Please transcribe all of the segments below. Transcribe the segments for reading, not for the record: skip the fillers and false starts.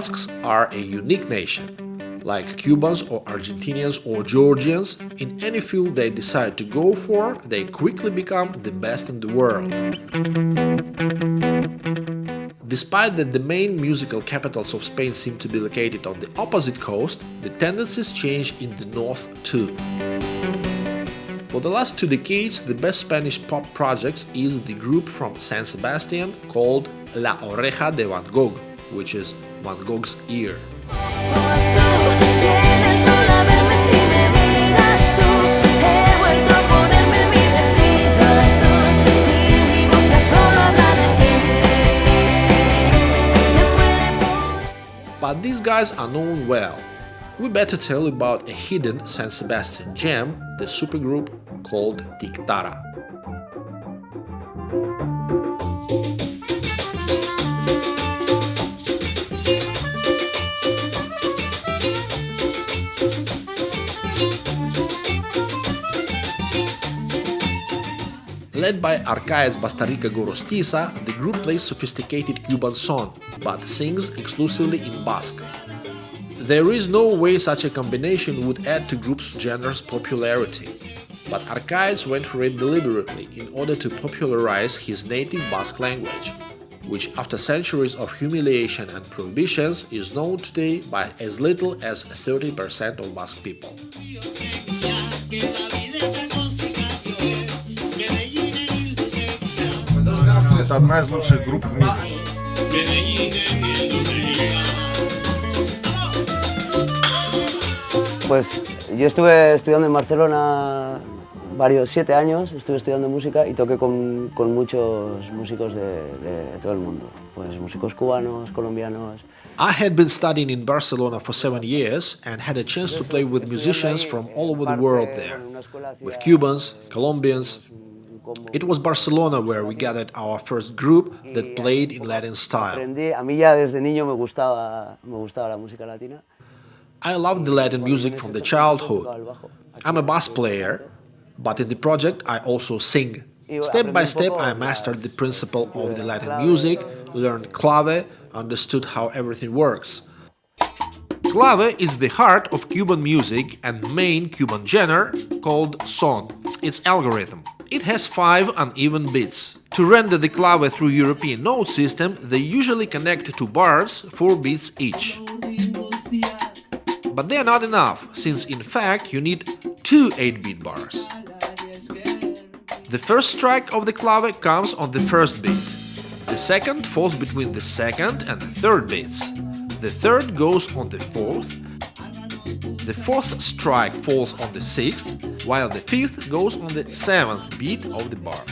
Basques are a unique nation. Like Cubans or Argentinians or Georgians, in any field they decide to go for, they quickly become the best in the world. Despite that the main musical capitals of Spain seem to be located on the opposite coast, the tendencies change in the north too. For the last 2 decades, the best Spanish pop project is the group from San Sebastian called La Oreja de Van Gogh, which is Van Gogh's ear. But these guys are known well. We better tell you about a hidden San Sebastian gem, the supergroup called Tik Tara. Led by Arcaez Bastarrica Gorostiza, the group plays sophisticated Cuban song, but sings exclusively in Basque. There is no way such a combination would add to group's genre's popularity, but Arcaez went for it deliberately in order to popularize his native Basque language, which after centuries of humiliation and prohibitions is known today by as little as 30% of Basque people. Это одна из лучших групп в мире. Pues yo estuve estudiando en Barcelona 7 años, estuve estudiando música y toqué con muchos músicos de todo el mundo, pues músicos cubanos, colombianos. I had been studying in Barcelona for 7 years and had a chance to play with musicians from all over the world there, with Cubans, Colombians. It was Barcelona where we gathered our first group that played in Latin style. A mí ya desde niño me gustaba la música latina. I loved the Latin music from the childhood. I'm a bass player, but in the project I also sing. Step by step I mastered the principle of the Latin music, learned clave, understood how everything works. Clave is the heart of Cuban music and main Cuban genre called son, its algorithm. It has 5 uneven beats. To render the clave through European note system, they usually connect 2 bars, 4 beats each. But they are not enough, since in fact you need 2 8-beat bars. The first strike of the clave comes on the first beat. The second falls between the second and the third beats. The third goes on the fourth. The fourth strike falls on the sixth, while the fifth goes on the seventh beat of the bar.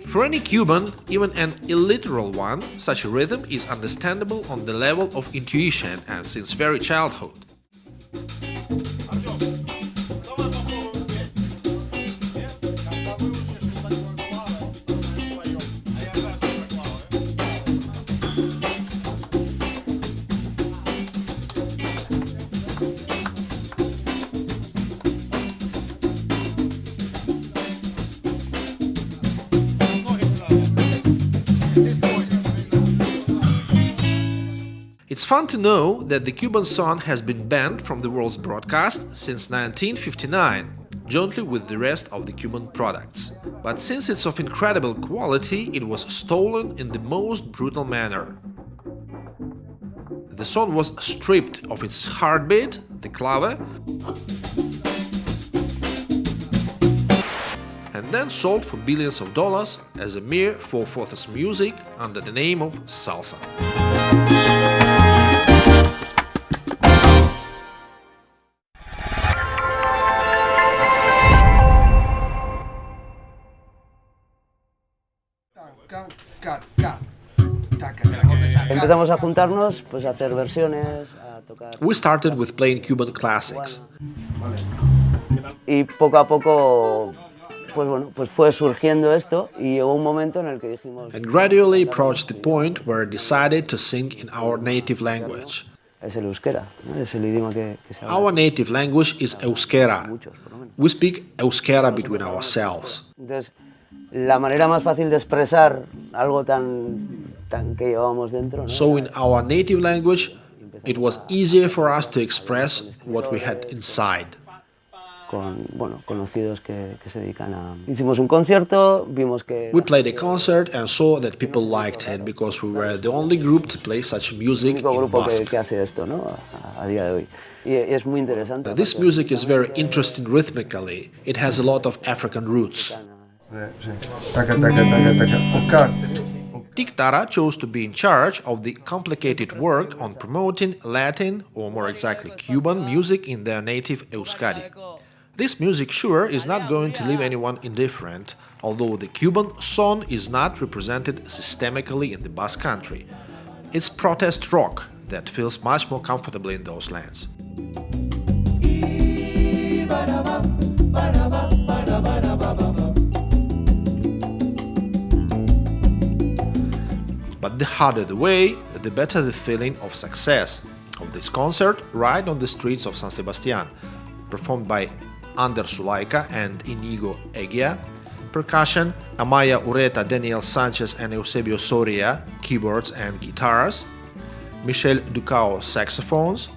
For any Cuban, even an illiteral one, such a rhythm is understandable on the level of intuition and since very childhood. It's fun to know that the Cuban song has been banned from the world's broadcast since 1959, jointly with the rest of the Cuban products. But since it's of incredible quality, it was stolen in the most brutal manner. The song was stripped of its heartbeat, the clave, and then sold for billions of dollars as a mere 4/4 music under the name of salsa. Empezamos a juntarnos, pues a hacer versiones, a tocar. We started with playing Cuban classics. Y poco a poco, pues bueno, pues fue surgiendo esto y llegó un momento en el que dijimos... And gradually approached the point where I decided to sing in our native language. Es el euskera, ¿no? Es el idioma que se habla. Our native language is Euskera. Muchos, por lo menos. We speak Euskera between ourselves. Entonces, la manera más fácil de expresar algo tan que llevábamos dentro, ¿no? So in our native language, it was easier for us to express what we had inside. Con, bueno, conocidos que se dedican a... Hicimos un concierto, vimos que... We played a concert and saw that people liked it because we were the only group to play such music El único in grupo Basque. que hace esto, ¿no? A día de hoy. Y es muy interesante. This music is very interesting rhythmically. It has a lot of African roots. Tik Tara chose to be in charge of the complicated work on promoting Latin, or more exactly Cuban, music in their native Euskadi. This music, sure, is not going to leave anyone indifferent, although the Cuban song is not represented systemically in the Basque country. It's protest rock that feels much more comfortably in those lands. But the harder the way, the better the feeling of success of this concert right on the streets of San Sebastian, performed by Ander Sulaika and Inigo Egia, percussion, Amaya Ureta, Daniel Sanchez and Eusebio Soria, keyboards and guitars, Michel Ducao, saxophones,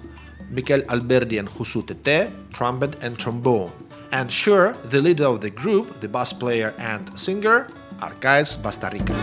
Miquel Alberdi and Jusu Tete, trumpet and trombone, and sure, the leader of the group, the bass player and singer, Arcaiz Bastarrica.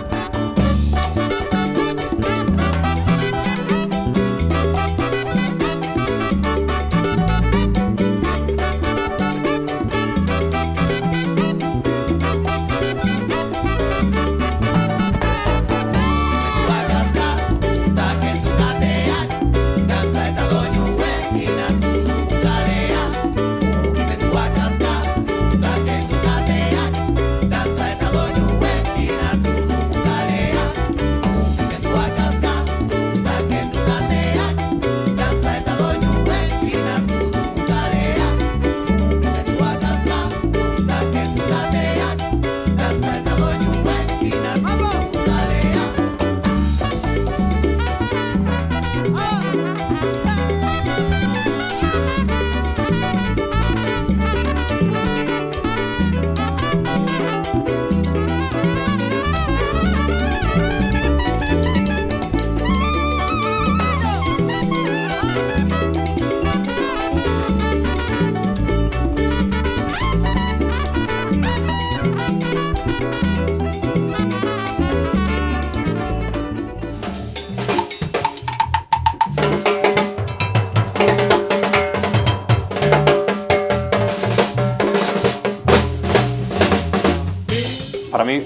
Para mí,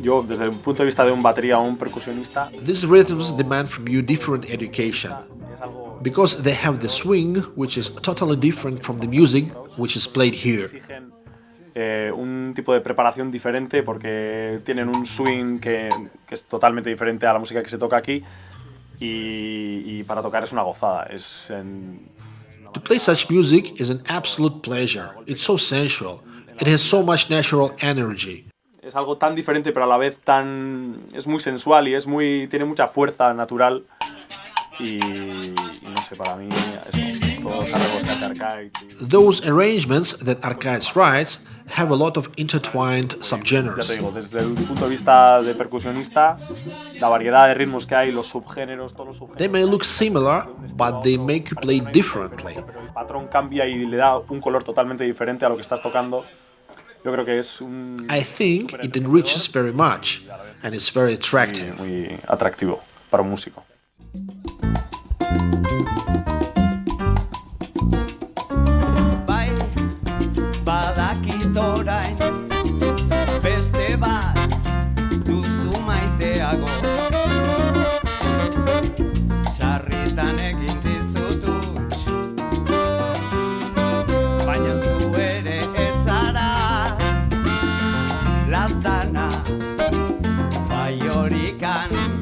yo desde el punto de vista de un batería o un percusionista, These rhythms demand from you different education, because they have the swing, which is totally different from the music which is played here. exigen un tipo de preparación diferente porque tienen un swing que es totalmente diferente a la música que se toca aquí y para tocar es una gozada. To play such music is an absolute pleasure. It's so sensual. It has so much natural energy. Es algo tan diferente pero a la vez es muy sensual y tiene mucha fuerza natural y no sé, para mí eso, todos los arreglos que hace Arcaiz. Those arrangements that Arcaiz writes have a lot of intertwined Ya te subgenres. digo, desde el punto de vista de percusionista, la variedad de ritmos que hay, los subgéneros, todos los subgéneros. They may look similar, but they make you play differently. Pero el patrón cambia y le da un color totalmente diferente a lo que estás tocando. Yo creo que es I think it enriches very much, and it's very attractive. muy atractivo para un músico. Bai, badakit orain, beste bat duzu maiteago. Sarritan egin dizut huts, baina zu ere ez zara laztana, faiorikan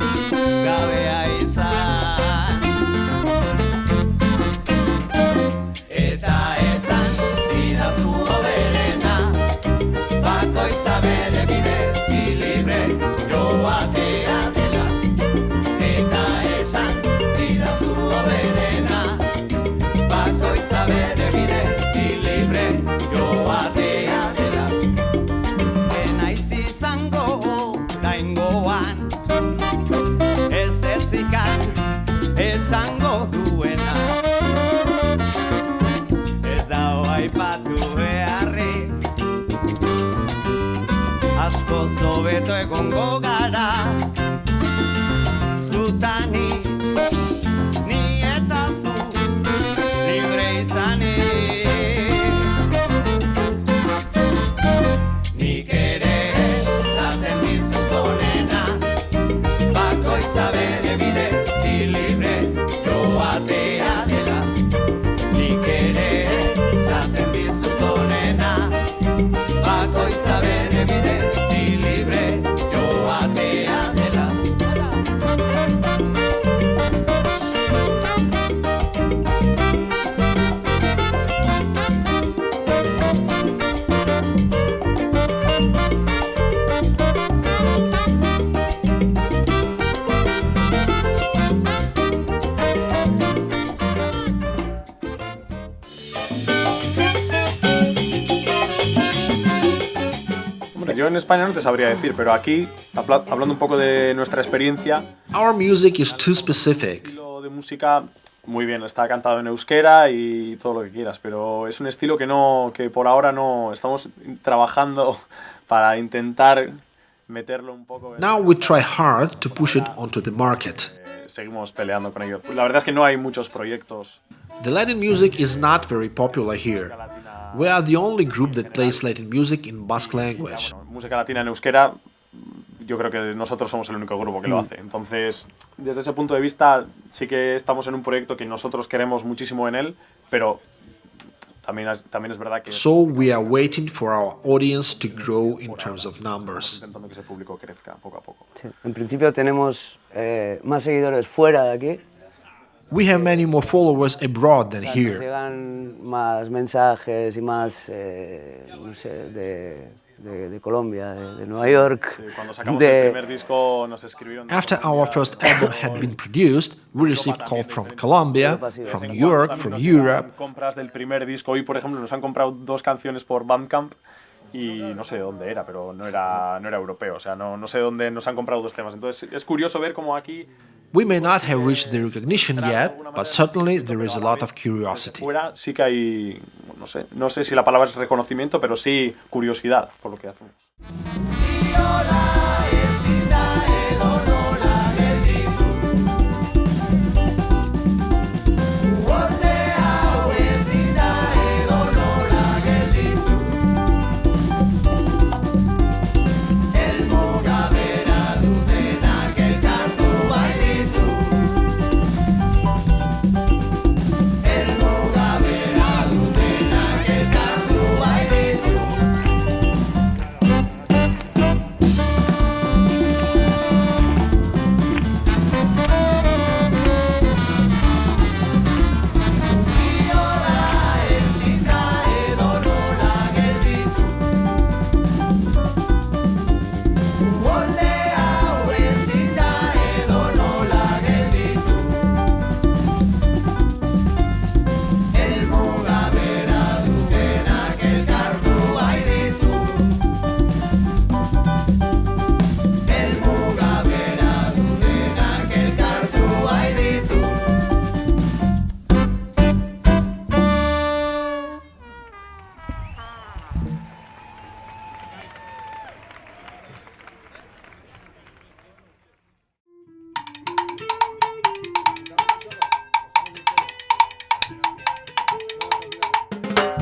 hobeto egongo gara. Zutani, ni eta zu, libre izanik. Nik ere zaten dizut onena, bakoitza bere bidetik libre joatea dela. Nik ere zaten dizut onena, bakoitza bere bidetik libre joatea dela. Hombre, yo en España no te sabría decir, pero aquí, hablando un poco de nuestra experiencia, Our music is too specific. el estilo de música, muy bien, está cantado en euskera y todo lo que quieras, pero es un estilo que por ahora no estamos trabajando para intentar meterlo un poco. Now we try hard to push it onto the market. Seguimos peleando con ello. La verdad es que no hay muchos proyectos. The Latin music is not very popular here. We are the only group that plays Latin music in Basque language. Bueno, música latina en euskera, yo creo que nosotros somos el único grupo que lo hace. Entonces, desde ese punto de vista, sí que estamos en un proyecto que nosotros queremos muchísimo en él, pero también es verdad que So we are waiting for our audience to grow in terms of numbers. intentando que ese público crezca poco a poco. Sí. En principio tenemos más seguidores fuera de aquí. We have many more followers abroad than Nos here. llegan más mensajes y más, no sé, de Colombia, de Nueva York. Sí, cuando sacamos el primer disco nos escribieron. After our first album had been produced, we received calls from Colombia, from New York, from Europe. Compras del primer disco. Hoy, por ejemplo, nos han comprado 2 canciones por Bandcamp y no sé de dónde era, pero no era europeo. O sea, no sé dónde nos han comprado 2 temas. Entonces es curioso ver cómo aquí We may not have reached the recognition yet, but certainly there is a lot of curiosity. fuera sí que hay, no sé si la palabra es reconocimiento, pero sí curiosidad por lo que hacemos.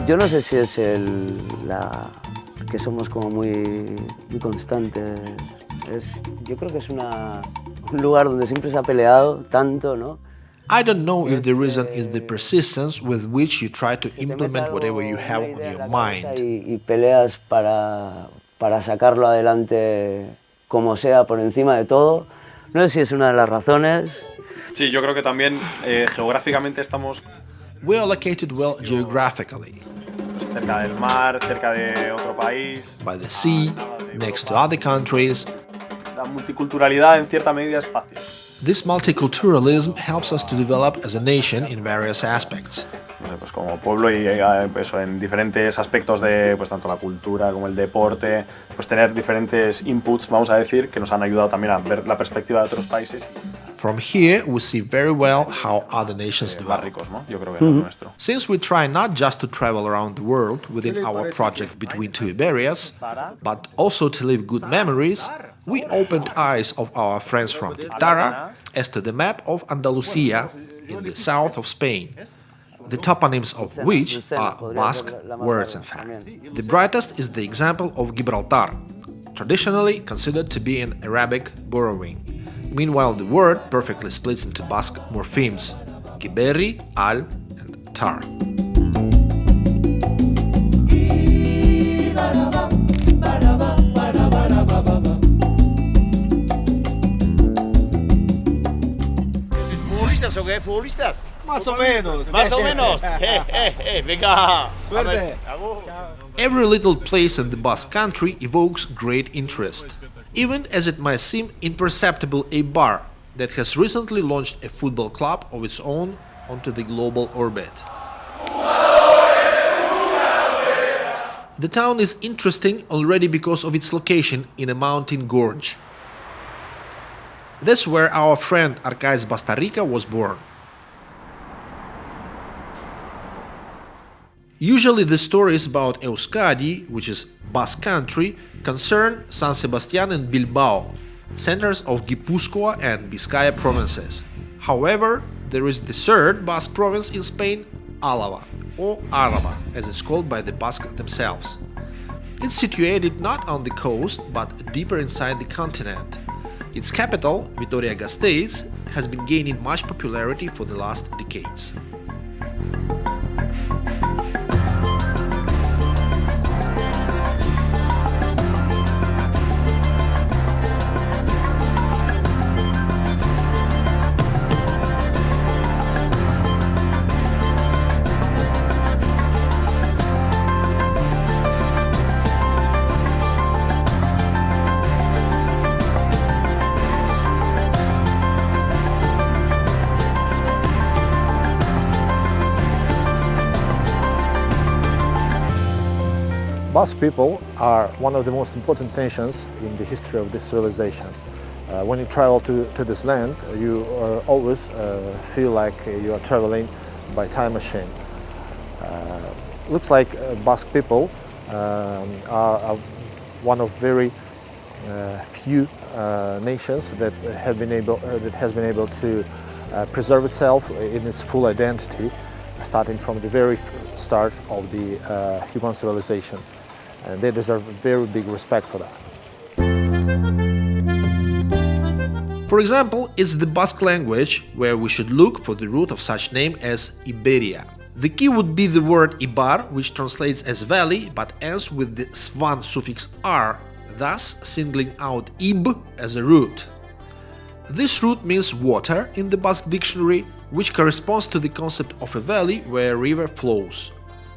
Yo no sé si es que somos como muy constantes. Yo creo que es un lugar donde siempre se ha peleado tanto, ¿no? I don't know if the reason is the persistence with which you try to implement whatever you have on your mind. Y peleas para sacarlo adelante como sea, por encima de todo. No sé si es una de las razones. Sí, yo creo que también geográficamente estamos We are located well geographically, pues, cerca del mar, cerca de otro país. by the sea, next to other countries. La multiculturalidad en cierta medida es fácil. This multiculturalism helps us to develop as a nation in various aspects. No sé, pues como pueblo y eso, en diferentes aspectos de pues tanto la cultura como el deporte, pues tener diferentes inputs, vamos a decir, que nos han ayudado también a ver la perspectiva de otros países From here, we see very well how other nations Más develop. ricos, ¿no? Yo creo que lo nuestro. Since we try not just to travel around the world within our project Between Two Iberias, but also to leave good memories, we opened eyes of our friends from Tik Tara as to the map of Andalusia in the south of Spain, the toponyms of which are Basque words in fact. The brightest is the example of Gibraltar, traditionally considered to be an Arabic borrowing. Meanwhile, the word perfectly splits into Basque morphemes, Giberri, Al, and Tar. ¿Futbolistas o qué? ¿Futbolistas? Más o menos. Más o menos. Venga. Suerte. Every little place in the Basque country evokes great interest, even as it might seem imperceptible. A bar that has recently launched a football club of its own onto the global orbit. The town is interesting already because of its location in a mountain gorge. That's where our friend Arcais Bastarrica was born. Usually the stories about Euskadi, which is Basque country, concern San Sebastian and Bilbao, centers of Gipuzkoa and Vizcaya provinces. However, there is the third Basque province in Spain, Álava, or Araba, as it's called by the Basques themselves. It's situated not on the coast, but deeper inside the continent. Its capital, Vitoria-Gasteiz, has been gaining much popularity for the last decades. Basque people are one of the most important nations in the history of this civilization. When you travel to this land, you always feel like you are traveling by time machine. Looks like Basque people are one of very few nations that has been able to preserve itself in its full identity, starting from the very start of the human civilization. And they deserve very big respect for that. For example, it's the Basque language where we should look for the root of such name as Iberia. The key would be the word Ibar, which translates as valley but ends with the Svan suffix R, thus singling out Ib as a root. This root means water in the Basque dictionary, which corresponds to the concept of a valley where a river flows.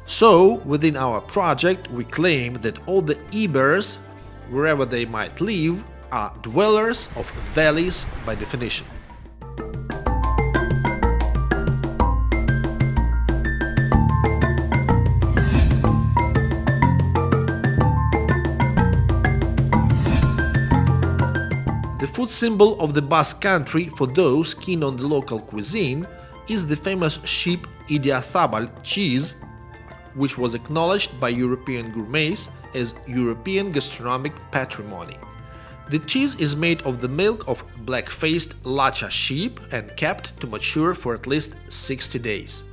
So, within our project, we claim that all the Ibers, wherever they might live, are dwellers of valleys by definition. The food symbol of the Basque country for those keen on the local cuisine is the famous sheep Idiazabal cheese, which was acknowledged by European gourmets as European gastronomic patrimony. The cheese is made of the milk of black-faced Lacha sheep and kept to mature for at least 60 days.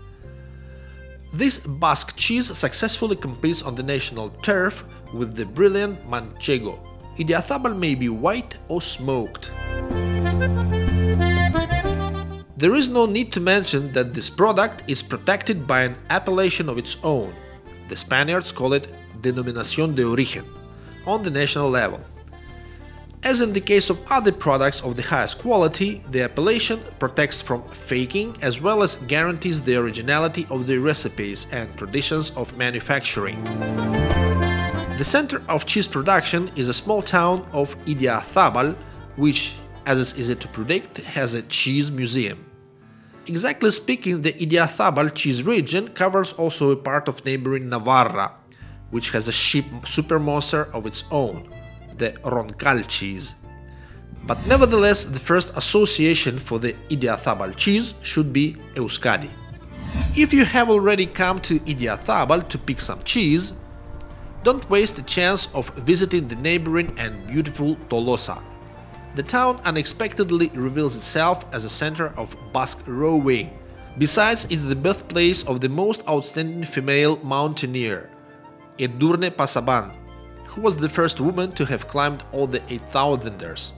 This Basque cheese successfully competes on the national turf with the brilliant Manchego. Idiazabal may be white or smoked. There is no need to mention that this product is protected by an appellation of its own. The Spaniards call it Denominación de Origen on the national level. As in the case of other products of the highest quality, the appellation protects from faking as well as guarantees the originality of the recipes and traditions of manufacturing. The center of cheese production is a small town of Idiazabal, which, as is easy to predict, has a cheese museum. Exactly speaking, the Idiazabal cheese region covers also a part of neighboring Navarra, which has a sheep supermonster of its own, the Roncal cheese. But nevertheless, the first association for the Idiazabal cheese should be Euskadi. If you have already come to Idiazabal to pick some cheese, don't waste the chance of visiting the neighboring and beautiful Tolosa. The town unexpectedly reveals itself as a center of Basque rowing. Besides, it's the birthplace of the most outstanding female mountaineer, Edurne Pasaban, who was the first woman to have climbed all the 8,000ers.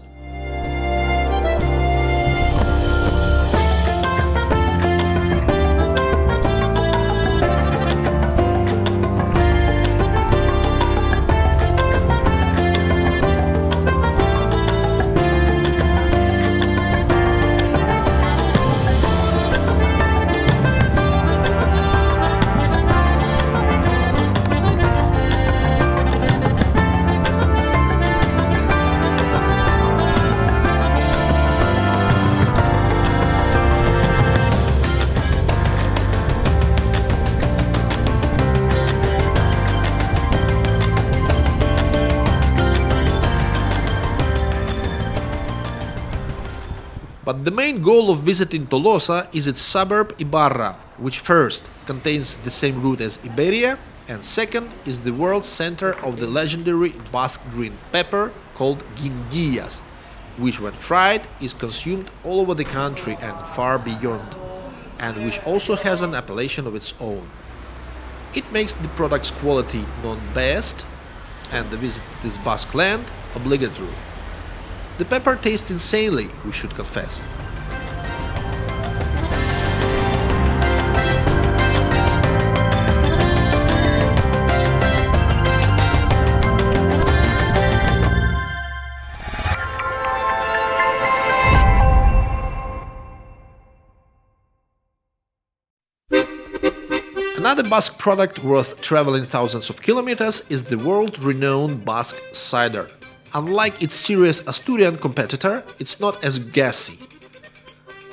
But the main goal of visiting Tolosa is its suburb Ibarra, which first contains the same root as Iberia, and second is the world center of the legendary Basque green pepper called guindillas, which when fried is consumed all over the country and far beyond, and which also has an appellation of its own. It makes the product's quality known best, and the visit to this Basque land obligatory. The pepper tastes insanely, we should confess. Another Basque product worth traveling thousands of kilometers is the world-renowned Basque cider. Unlike its serious Asturian competitor, it's not as gassy.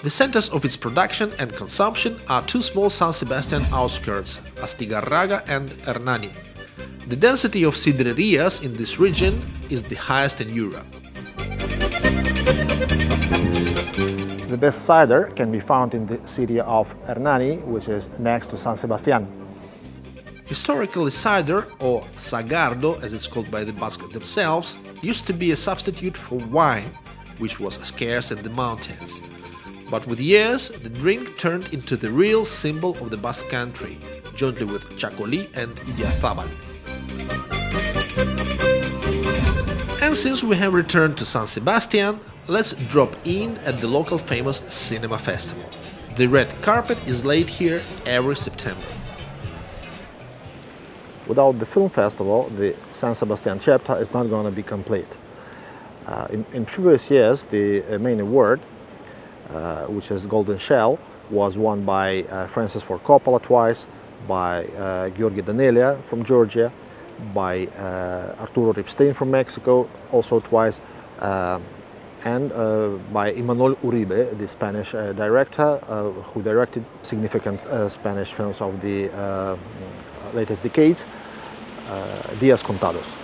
The centers of its production and consumption are two small San Sebastian outskirts, Astigarraga and Hernani. The density of cidrerías in this region is the highest in Europe. The best cider can be found in the city of Hernani, which is next to San Sebastian. Historically, cider, or sagardo as it's called by the Basques themselves, used to be a substitute for wine, which was scarce in the mountains. But with years, the drink turned into the real symbol of the Basque country, jointly with Chacolí and Idiazabal. And since we have returned to San Sebastian, let's drop in at the local famous cinema festival. The red carpet is laid here every September. Without the film festival, the San Sebastian chapter is not going to be complete. In previous years, the main award, which is Golden Shell, was won by Francis Ford Coppola twice, by Gheorghe Danelia from Georgia, by Arturo Ripstein from Mexico, also twice, and by Imanol Uribe, the Spanish director, who directed significant Spanish films of the latest decades, Días Contados.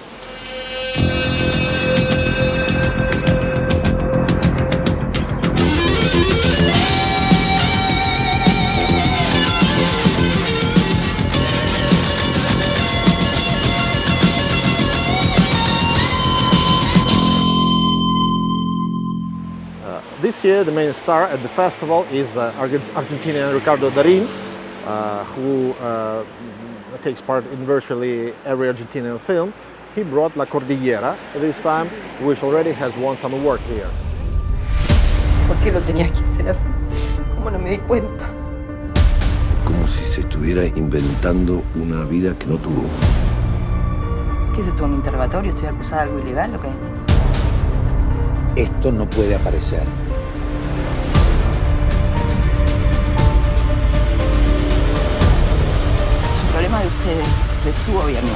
This year, the main star at the festival is Argentinian Ricardo Darín, who takes part in virtually every Argentinian film. He brought La Cordillera this time, which already has won some award here. ¿Por qué lo tenías que hacer así? ¿Cómo no me di cuenta? Como si se estuviera inventando una vida que no tuvo. ¿Qué es esto, un interrogatorio? ¿Estoy acusada de algo ilegal o qué? Esto no puede aparecer. Es un problema de ustedes, de su gobierno.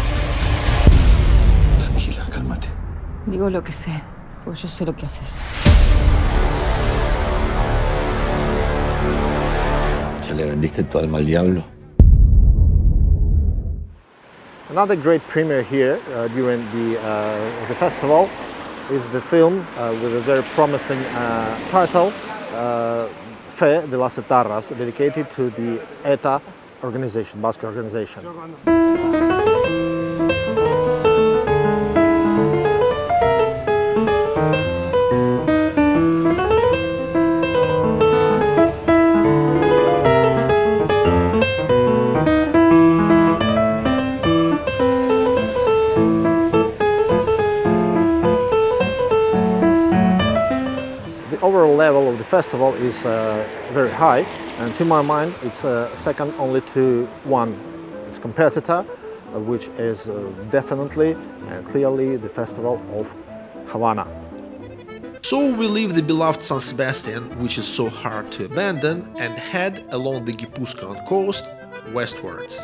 Tranquila, cálmate. Digo lo que sé, porque yo sé lo que haces. ¿Ya le vendiste tu alma al diablo? Another great premiere here during the festival is the film with a very promising title, Fe de las Etarras, dedicated to the ETA organization, Basque organization. The overall level of the festival is very high, and to my mind it's second only to its competitor, which is definitely and clearly the festival of Havana. So we leave the beloved San Sebastian, which is so hard to abandon, and head along the Guipuzcoan coast westwards.